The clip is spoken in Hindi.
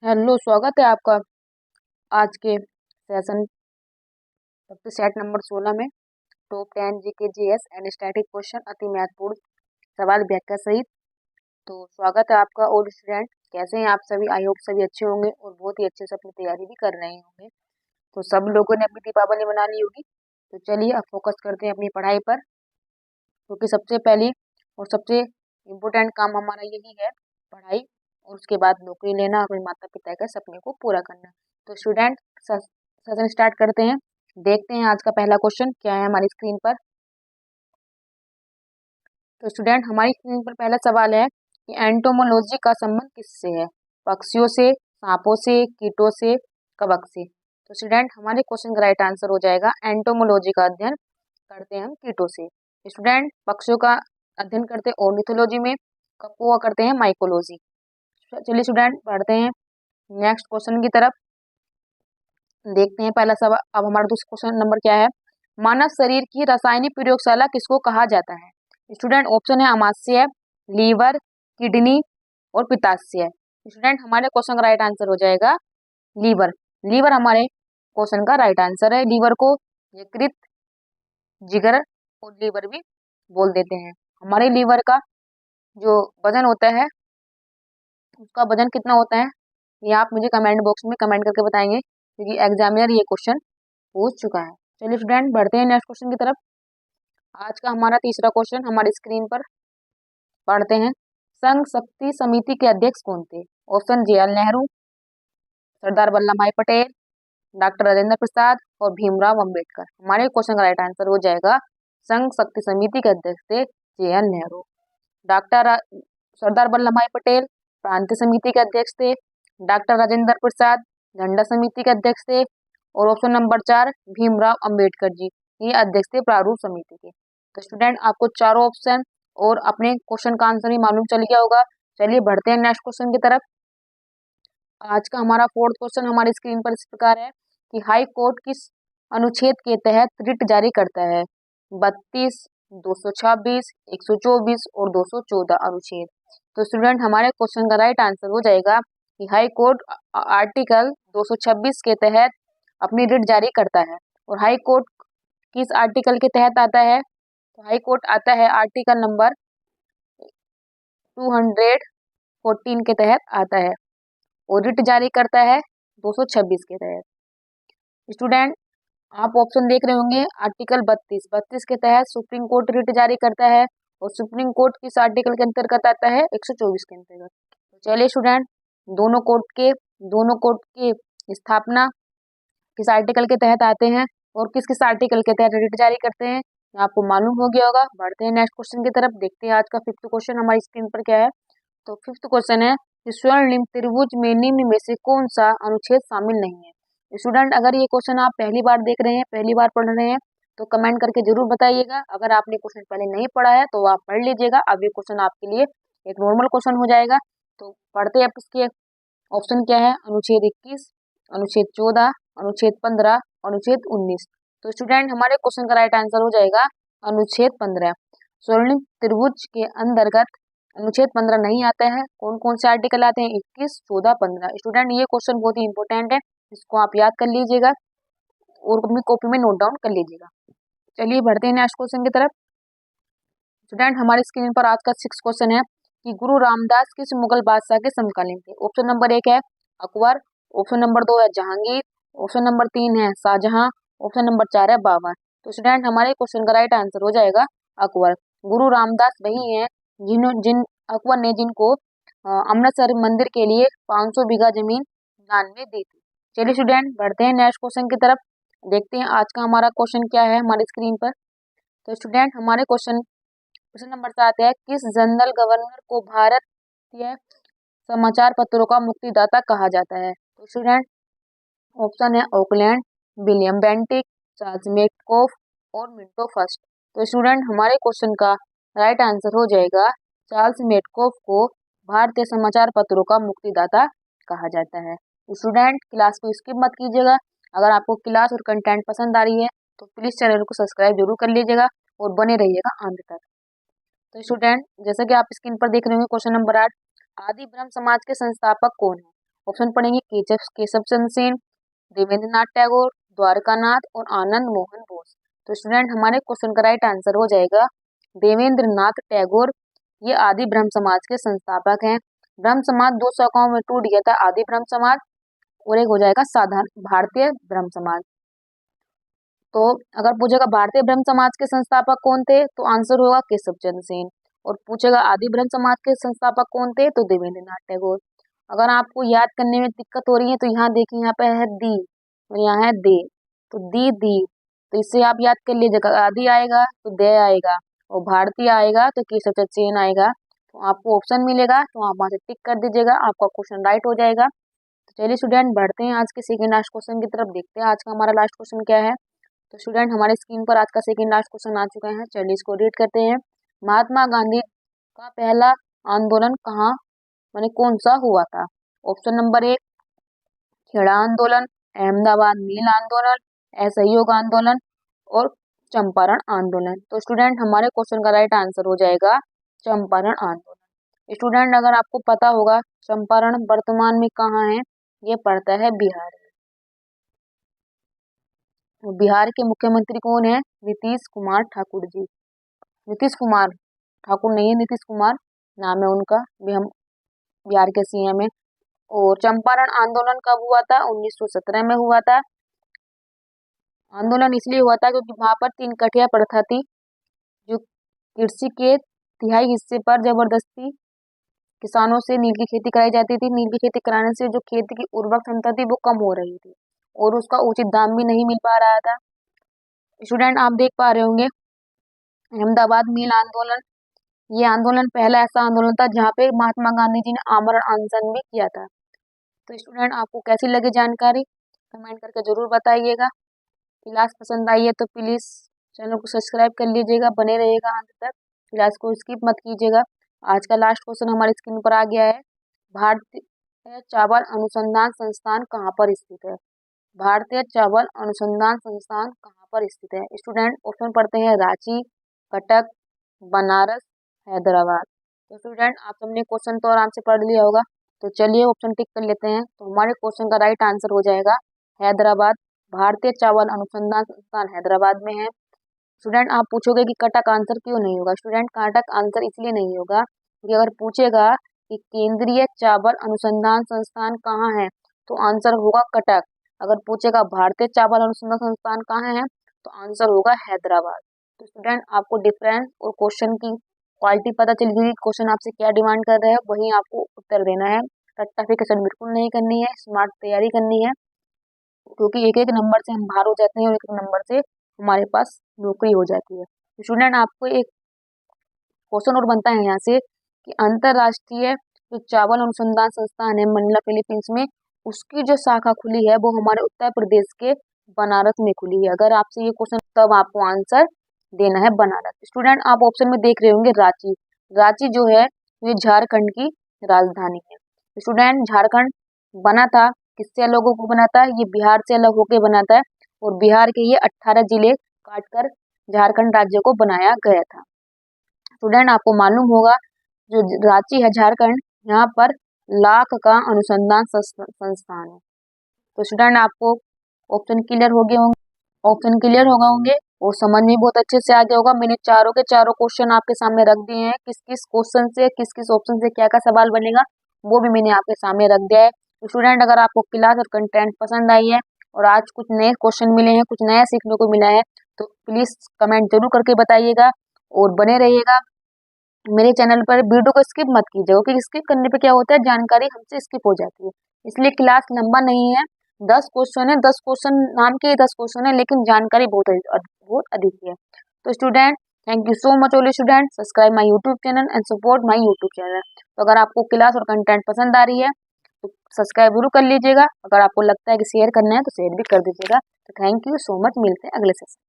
हेलो, स्वागत है आपका आज के सेशन सेट नंबर 16 में top 10 GK GS and static question अति महत्वपूर्ण सवाल व्याख्या सहित। तो स्वागत है आपका। और स्टूडेंट कैसे हैं आप सभी? आई होप सभी अच्छे होंगे और बहुत ही अच्छे से अपनी तैयारी भी कर रहे होंगे। तो सब लोगों ने अपनी दीपावली मना ली होगी। तो चलिए अब फोकस करते हैं अपनी पढ़ाई पर, क्योंकि सबसे पहली और सबसे इम्पोर्टेंट काम हमारा यही है, पढ़ाई, और उसके बाद नौकरी लेना, अपने माता पिता के सपने को पूरा करना। तो स्टूडेंट सेशन स्टार्ट करते हैं। देखते हैं आज का पहला क्वेश्चन क्या है हमारी स्क्रीन पर। तो स्टूडेंट हमारी स्क्रीन पर पहला सवाल है कि एंटोमोलॉजी का संबंध किससे है? पक्षियों से, सांपों से, कीटों से, कवक से? तो स्टूडेंट हमारे क्वेश्चन का राइट आंसर हो जाएगा एंटोमोलॉजी का अध्ययन करते हैं हम कीटों से। स्टूडेंट पक्षियों का अध्ययन करते हैं ऑर्निथोलॉजी में, कवकों का करते हैं माइकोलॉजी। चलिए स्टूडेंट बढ़ते हैं नेक्स्ट क्वेश्चन की तरफ। देखते हैं पहला सवाल। अब हमारा दूसरा क्वेश्चन नंबर क्या है? मानव शरीर की रासायनिक प्रयोगशाला किसको कहा जाता है? स्टूडेंट ऑप्शन है अमाशय, लीवर, किडनी और पित्ताशय। स्टूडेंट हमारे क्वेश्चन का राइट आंसर हो जाएगा लीवर। लीवर हमारे क्वेश्चन का राइट आंसर है। लीवर को यकृत, जिगर और लीवर भी बोल देते हैं। हमारे लीवर का जो वजन होता है, उसका वजन कितना होता है, ये आप मुझे कमेंट बॉक्स में कमेंट करके बताएंगे, क्योंकि एग्जामिनर ये क्वेश्चन पूछ चुका है। चलिए स्टूडेंट बढ़ते हैं नेक्स्ट क्वेश्चन की तरफ। आज का हमारा तीसरा क्वेश्चन हमारी स्क्रीन पर पढ़ते हैं। संघ शक्ति समिति के अध्यक्ष कौन थे? ऑप्शन जवाहरलाल नेहरू, सरदार वल्लभ भाई पटेल, डॉक्टर राजेंद्र प्रसाद और भीमराव अंबेडकर। हमारे क्वेश्चन का राइट आंसर हो जाएगा संघ शक्ति समिति के अध्यक्ष थे जवाहरलाल नेहरू। सरदार वल्लभ भाई पटेल प्रांतीय समिति के अध्यक्ष थे। डॉक्टर राजेंद्र प्रसाद झंडा समिति के अध्यक्ष थे। और ऑप्शन नंबर 4 भीमराव अंबेडकर जी, ये अध्यक्ष थे प्रारूप समिति के। तो स्टूडेंट आपको चारों ऑप्शन और अपने क्वेश्चन का आंसर भी मालूम चल गया होगा। चलिए बढ़ते हैं नेक्स्ट क्वेश्चन की तरफ। आज का हमारा फोर्थ क्वेश्चन हमारी स्क्रीन पर इस प्रकार है कि हाई कोर्ट किस अनुच्छेद के तहत रिट जारी करता है? 32, 226, 124 और 214 अनुच्छेद। तो स्टूडेंट हमारे क्वेश्चन का राइट आंसर हो जाएगा कि हाई कोर्ट आर्टिकल 226 के तहत अपनी रिट जारी करता है। और हाई कोर्ट किस आर्टिकल के तहत आता है? तो हाई कोर्ट आता है आर्टिकल नंबर 214 के तहत आता है और रिट जारी करता है 226 के तहत। स्टूडेंट आप ऑप्शन देख रहे होंगे, आर्टिकल 32 के तहत सुप्रीम कोर्ट रिट जारी करता है, और सुप्रीम कोर्ट किस आर्टिकल के अंतर्गत आता है? 124 के अंतर्गत। तो चलिए स्टूडेंट दोनों कोर्ट की स्थापना किस आर्टिकल के तहत आते हैं और किस किस आर्टिकल के तहत रिट जारी करते हैं, आपको मालूम हो गया होगा। बढ़ते हैं नेक्स्ट क्वेश्चन की तरफ। देखते हैं आज का फिफ्थ क्वेश्चन हमारी स्क्रीन पर क्या है। तो फिफ्थ क्वेश्चन है कि स्वर्णिम त्रिभुज में निम्न में से कौन सा अनुच्छेद शामिल नहीं है? स्टूडेंट अगर ये क्वेश्चन आप पहली बार देख रहे हैं, पहली बार पढ़ रहे हैं, तो कमेंट करके जरूर बताइएगा। अगर आपने क्वेश्चन पहले नहीं पढ़ा है तो आप पढ़ लीजिएगा। अब ये क्वेश्चन आपके लिए एक नॉर्मल क्वेश्चन हो जाएगा। तो पढ़ते हैं इसके ऑप्शन क्या है। अनुच्छेद 21, अनुच्छेद 14, अनुच्छेद 15, अनुच्छेद 19। तो स्टूडेंट हमारे क्वेश्चन का राइट आंसर हो जाएगा अनुच्छेद 15। स्वर्णिम त्रिभुज के अंतर्गत अनुच्छेद 15 नहीं आता है। कौन कौन से आर्टिकल आते हैं? 21, 14, 15। स्टूडेंट ये क्वेश्चन बहुत ही इंपॉर्टेंट है, इसको आप याद कर लीजिएगा और अपनी कॉपी में नोट डाउन कर लीजिएगा। चलिए बढ़ते हैं नेक्स्ट क्वेश्चन की तरफ। स्टूडेंट हमारी स्क्रीन पर आज का सिक्स क्वेश्चन है कि गुरु रामदास किस मुगल बादशाह के समकालीन थे? ऑप्शन नंबर 1 है अकबर, ऑप्शन नंबर 2 है जहांगीर, ऑप्शन नंबर 3 है शाहजहां, ऑप्शन नंबर 4 है बाबर। तो स्टूडेंट हमारे क्वेश्चन का राइट आंसर हो जाएगा अकबर। गुरु रामदास वही है जिन अकबर ने जिनको अमृतसर मंदिर के लिए 500 बीघा जमीन दान में दी थी। चलिए स्टूडेंट बढ़ते हैं नेक्स्ट क्वेश्चन की तरफ। देखते हैं आज का हमारा क्वेश्चन क्या है हमारी स्क्रीन पर। तो स्टूडेंट हमारे क्वेश्चन नंबर 7 है किस जनरल गवर्नर को भारतीय समाचार पत्रों का मुक्तिदाता कहा जाता है? तो स्टूडेंट ऑप्शन है Auckland, William Bentinck, Charles Metcalfe और मिंटो फर्स्ट। तो स्टूडेंट हमारे क्वेश्चन का राइट आंसर हो जाएगा चार्ल्स मेटकॉफ को भारतीय समाचार पत्रों का मुक्तिदाता कहा जाता है। स्टूडेंट क्लास को स्किप मत कीजिएगा। अगर आपको क्लास और कंटेंट पसंद आ रही है तो प्लीज चैनल को सब्सक्राइब जरूर कर लीजिएगा और बने रहिएगा अंत तक। तो स्टूडेंट जैसा कि आप स्क्रीन पर देख रहे होंगे क्वेश्चन नंबर 8, आदि ब्रह्म समाज के संस्थापक कौन है? ऑप्शन पढ़ेंगे केशव चंद्र सेन, देवेंद्र नाथ टैगोर, द्वारकानाथ और आनंद मोहन बोस। तो स्टूडेंट हमारे क्वेश्चन का राइट आंसर हो जाएगा देवेंद्र नाथ टैगोर। ये आदि ब्रह्म समाज के संस्थापक हैं। ब्रह्म समाज दो शाखाओं में टूट गया था, आदि ब्रह्म समाज और एक हो जाएगा साधारण भारतीय ब्रह्म समाज। तो अगर पूछेगा भारतीय ब्रह्म समाज के संस्थापक कौन थे तो आंसर होगा केशव चंद्र सेन, और पूछेगा आदि ब्रह्म समाज के संस्थापक कौन थे तो देवेंद्र नाथ टैगोर। अगर आपको याद करने में दिक्कत हो रही है तो यहाँ देखिए, यहाँ पे है दी और यहाँ है दे, तो दी, तो इससे आप याद कर लीजिएगा, आदि आएगा तो दे आएगा और भारतीय आएगा तो केशव चंद्र सेन आएगा। तो आपको ऑप्शन मिलेगा तो आप वहाँ से टिक कर दीजिएगा, आपका क्वेश्चन राइट हो जाएगा। तो चलिए स्टूडेंट बढ़ते हैं आज के सेकेंड लास्ट क्वेश्चन की तरफ, देखते हैं आज का हमारा लास्ट क्वेश्चन क्या है। तो स्टूडेंट हमारे स्क्रीन पर आज का सेकेंड लास्ट क्वेश्चन आ चुका है, चलिए इसको रीड करते हैं। महात्मा गांधी का पहला आंदोलन कहाँ माने कौन सा हुआ था? ऑप्शन नंबर 1 खेड़ा आंदोलन, अहमदाबाद मिल आंदोलन, असहयोग आंदोलन और चंपारण आंदोलन। तो स्टूडेंट हमारे क्वेश्चन का राइट आंसर हो जाएगा चंपारण आंदोलन। स्टूडेंट अगर आपको पता होगा चंपारण वर्तमान में कहाँ है, ये पड़ता है बिहार में। बिहार के मुख्यमंत्री कौन है? नीतीश कुमार ठाकुर जी। नीतीश कुमार ठाकुर नहीं है, नीतीश कुमार नाम है उनका, भी हम बिहार के सीएम है। और चंपारण आंदोलन कब हुआ था? 1917 में हुआ था। आंदोलन इसलिए हुआ था क्योंकि वहां पर 3 कठिया प्रथा थी, जो कृषि के तिहाई हिस्से पर जबरदस्ती किसानों से नील की खेती कराई जाती थी। नील की खेती कराने से जो खेती की उर्वरक क्षमता थी वो कम हो रही थी और उसका उचित दाम भी नहीं मिल पा रहा था। स्टूडेंट आप देख पा रहे होंगे अहमदाबाद मिल आंदोलन, ये आंदोलन पहला ऐसा आंदोलन था जहाँ पे महात्मा गांधी जी ने आमरण अनशन भी किया था। तो स्टूडेंट आपको कैसी लगी जानकारी कमेंट करके जरूर बताइएगा। क्लास पसंद आई है तो प्लीज़ चैनल को सब्सक्राइब कर लीजिएगा, बने रहिएगा अंत तक, क्लास को स्किप मत कीजिएगा। आज का लास्ट क्वेश्चन हमारी स्क्रीन पर आ गया है, भारतीय चावल अनुसंधान संस्थान कहाँ पर स्थित है? भारतीय चावल अनुसंधान संस्थान कहाँ पर स्थित है? स्टूडेंट ऑप्शन पढ़ते हैं रांची, कटक, बनारस, हैदराबाद। तो स्टूडेंट आप सबने क्वेश्चन तो आराम से पढ़ लिया होगा, तो चलिए ऑप्शन टिक कर लेते हैं। तो हमारे क्वेश्चन का राइट आंसर हो जाएगा हैदराबाद। भारतीय चावल अनुसंधान संस्थान हैदराबाद में है। स्टूडेंट आप पूछोगे कि कटक आंसर क्यों नहीं होगा? स्टूडेंट कटक आंसर इसलिए नहीं होगा क्योंकि अगर पूछेगा कि केंद्रीय चावल अनुसंधान संस्थान कहाँ है तो आंसर होगा कटक। अगर पूछेगा भारतीय चावल अनुसंधान संस्थान कहाँ है तो आंसर होगा हैदराबाद। तो स्टूडेंट आपको डिफरेंस और क्वेश्चन की क्वालिटी पता चल गई, क्वेश्चन आपसे क्या डिमांड कर रहे हैं वही आपको उत्तर देना है। रट्टाफिकेशन बिल्कुल नहीं करनी है, स्मार्ट तैयारी करनी है, क्योंकि एक एक नंबर से हम बाहर हो जाते हैं और एक एक नंबर से हमारे पास नौकरी हो जाती है। तो स्टूडेंट आपको एक क्वेश्चन और बनता है यहाँ से कि अंतरराष्ट्रीय जो चावल अनुसंधान संस्थान है मनीला फिलीपींस में, उसकी जो शाखा खुली है वो हमारे उत्तर प्रदेश के बनारस में खुली है। अगर आपसे ये क्वेश्चन तब आपको आंसर देना है बनारस। स्टूडेंट आप ऑप्शन में देख रहे होंगे रांची, रांची जो है ये झारखंड की राजधानी है। स्टूडेंट झारखंड बना था किससे अलग होकर बना था? ये बिहार से अलग होकर बना था और बिहार के ये 18 जिले काटकर झारखंड राज्य को बनाया गया था। स्टूडेंट आपको मालूम होगा जो रांची है झारखंड, यहाँ पर लाख का अनुसंधान संस्थान है। तो स्टूडेंट आपको ऑप्शन क्लियर हो गए होंगे, ऑप्शन क्लियर होगा होंगे और समझ में बहुत अच्छे से आ गया होगा। मैंने चारों के चारों क्वेश्चन आपके सामने रख दिए हैं, किस किस क्वेश्चन से किस किस ऑप्शन से क्या क्या सवाल बनेगा वो भी मैंने आपके सामने रख दिया है। तो स्टूडेंट अगर आपको क्लास और कंटेंट पसंद आई है और आज कुछ नए क्वेश्चन मिले हैं, कुछ नया सीखने को मिला है तो प्लीज़ कमेंट जरूर करके बताइएगा और बने रहिएगा मेरे चैनल पर। वीडियो को स्किप मत कीजिएगा क्योंकि स्किप करने पे क्या होता है जानकारी हमसे स्किप हो जाती है। इसलिए क्लास लंबा नहीं है, 10 क्वेश्चन है, 10 क्वेश्चन नाम के 10 क्वेश्चन है लेकिन जानकारी बहुत अधिक है। तो student thank you so much all student, subscribe my YouTube channel and support my YouTube channel. तो अगर आपको क्लास और कंटेंट पसंद आ रही है तो सब्सक्राइब जरूर कर लीजिएगा, अगर आपको लगता है कि शेयर करना है तो शेयर भी कर दीजिएगा। तो थैंक यू सो मच, मिलते हैं अगले सेशन।